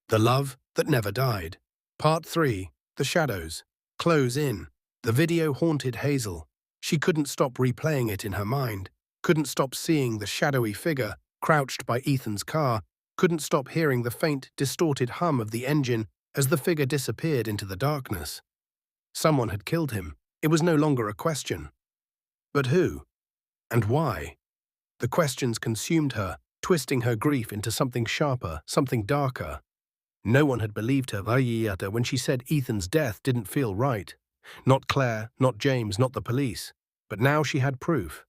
The Love That Never Died. Part 3. The Shadows. Close in. The video haunted Hazel. She couldn't stop replaying it in her mind, couldn't stop seeing the shadowy figure crouched by Ethan's car, couldn't stop hearing the faint, distorted hum of the engine as the figure disappeared into the darkness. Someone had killed him. It was no longer a question. But who? And why? The questions consumed her, twisting her grief into something sharper, something darker. No one had believed her when she said Ethan's death didn't feel right. Not Claire, not James, not the police. But now she had proof.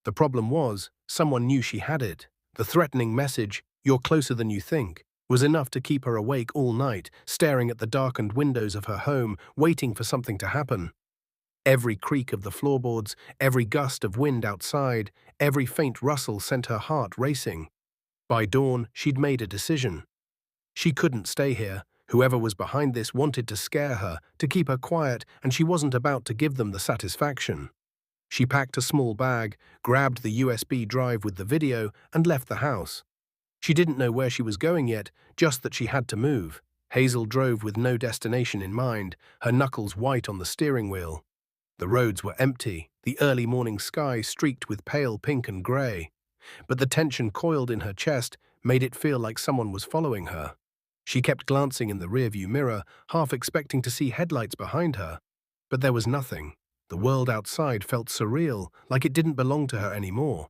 The problem was, someone knew she had it. The threatening message, "You're closer than you think," was enough to keep her awake all night, staring at the darkened windows of her home, waiting for something to happen. Every creak of the floorboards, every gust of wind outside, every faint rustle sent her heart racing. By dawn, she'd made a decision. She couldn't stay here. Whoever was behind this wanted to scare her, to keep her quiet, and she wasn't about to give them the satisfaction. She packed a small bag, grabbed the USB drive with the video, and left the house. She didn't know where she was going yet, just that she had to move. Hazel drove with no destination in mind, her knuckles white on the steering wheel. The roads were empty, the early morning sky streaked with pale pink and grey. But the tension coiled in her chest made it feel like someone was following her. She kept glancing in the rearview mirror, half expecting to see headlights behind her. But there was nothing. The world outside felt surreal, like it didn't belong to her anymore.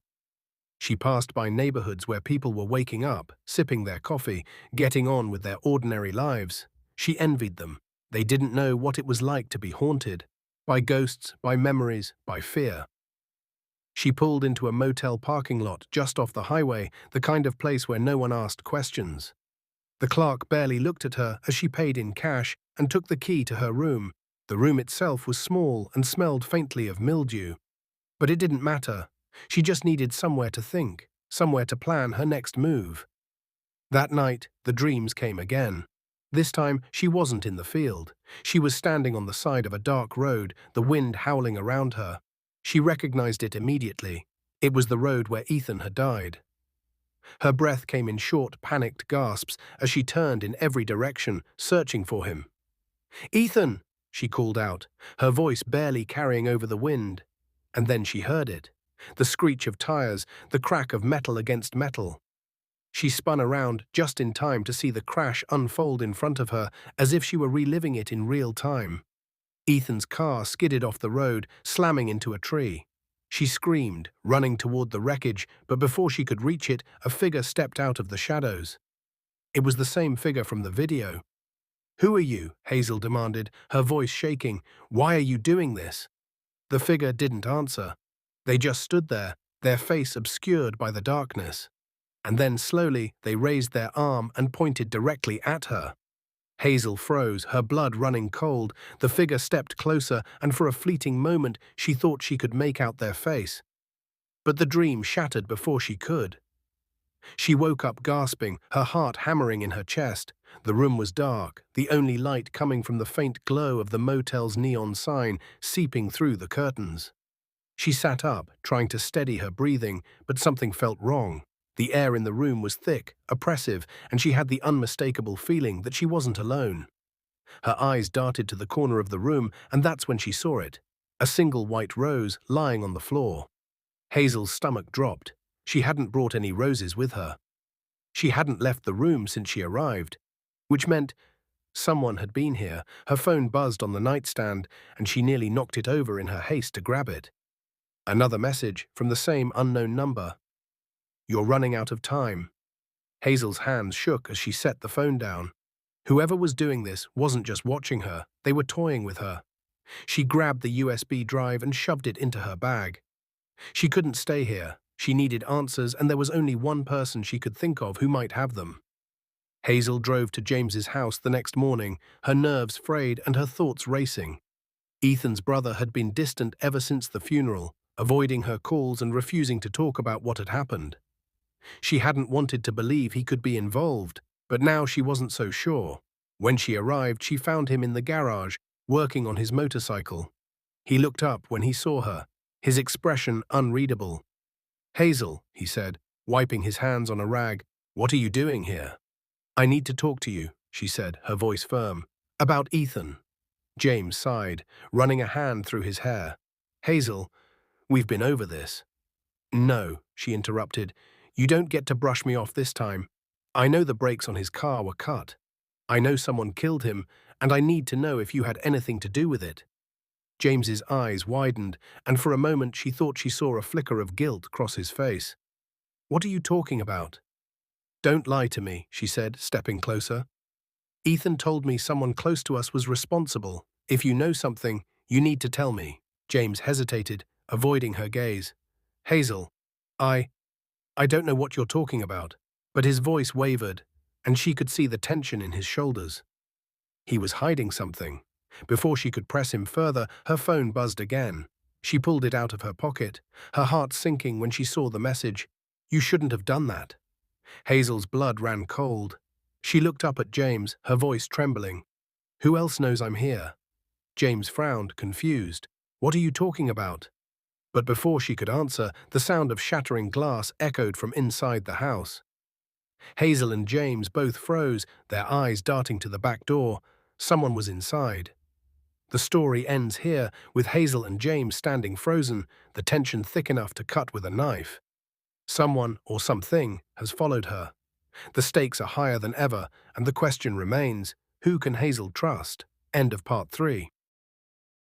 She passed by neighborhoods where people were waking up, sipping their coffee, getting on with their ordinary lives. She envied them. They didn't know what it was like to be haunted. By ghosts, by memories, by fear. She pulled into a motel parking lot just off the highway, the kind of place where no one asked questions. The clerk barely looked at her as she paid in cash and took the key to her room. The room itself was small and smelled faintly of mildew. But it didn't matter. She just needed somewhere to think, somewhere to plan her next move. That night, the dreams came again. This time, she wasn't in the field. She was standing on the side of a dark road, the wind howling around her. She recognized it immediately. It was the road where Ethan had died. Her breath came in short, panicked gasps as she turned in every direction, searching for him. "Ethan!" she called out, her voice barely carrying over the wind. And then she heard it. The screech of tires, the crack of metal against metal. She spun around just in time to see the crash unfold in front of her, as if she were reliving it in real time. Ethan's car skidded off the road, slamming into a tree. She screamed, running toward the wreckage, but before she could reach it, a figure stepped out of the shadows. It was the same figure from the video. "Who are you?" Hazel demanded, her voice shaking. "Why are you doing this?" The figure didn't answer. They just stood there, their face obscured by the darkness. And then slowly they raised their arm and pointed directly at her. Hazel froze, her blood running cold. The figure stepped closer, and for a fleeting moment she thought she could make out their face. But the dream shattered before she could. She woke up gasping, her heart hammering in her chest. The room was dark, the only light coming from the faint glow of the motel's neon sign seeping through the curtains. She sat up, trying to steady her breathing, but something felt wrong. The air in the room was thick, oppressive, and she had the unmistakable feeling that she wasn't alone. Her eyes darted to the corner of the room, and that's when she saw it. A single white rose lying on the floor. Hazel's stomach dropped. She hadn't brought any roses with her. She hadn't left the room since she arrived, which meant someone had been here. Her phone buzzed on the nightstand, and she nearly knocked it over in her haste to grab it. Another message from the same unknown number. "You're running out of time." Hazel's hands shook as she set the phone down. Whoever was doing this wasn't just watching her, they were toying with her. She grabbed the USB drive and shoved it into her bag. She couldn't stay here. She needed answers, and there was only one person she could think of who might have them. Hazel drove to James's house the next morning, her nerves frayed and her thoughts racing. Ethan's brother had been distant ever since the funeral, avoiding her calls and refusing to talk about what had happened. She hadn't wanted to believe he could be involved, but now she wasn't so sure. When she arrived, she found him in the garage, working on his motorcycle. He looked up when he saw her, his expression unreadable. "Hazel," he said, wiping his hands on a rag, "what are you doing here?" "I need to talk to you," she said, her voice firm. About Ethan. James sighed, running a hand through his hair. Hazel, we've been over this. No, she interrupted. You don't get to brush me off this time. I know the brakes on his car were cut. I know someone killed him, and I need to know if you had anything to do with it. James's eyes widened, and for a moment she thought she saw a flicker of guilt cross his face. What are you talking about? Don't lie to me, she said, stepping closer. Ethan told me someone close to us was responsible. If you know something, you need to tell me. James hesitated, avoiding her gaze. Hazel, I don't know what you're talking about. But his voice wavered, and she could see the tension in his shoulders. He was hiding something. Before she could press him further, her phone buzzed again. She pulled it out of her pocket, her heart sinking when she saw the message. You shouldn't have done that. Hazel's blood ran cold. She looked up at James, her voice trembling. Who else knows I'm here? James frowned, confused. What are you talking about? But before she could answer, the sound of shattering glass echoed from inside the house. Hazel and James both froze, their eyes darting to the back door. Someone was inside. The story ends here, with Hazel and James standing frozen, the tension thick enough to cut with a knife. Someone, or something, has followed her. The stakes are higher than ever, and the question remains, who can Hazel trust? End of part 3.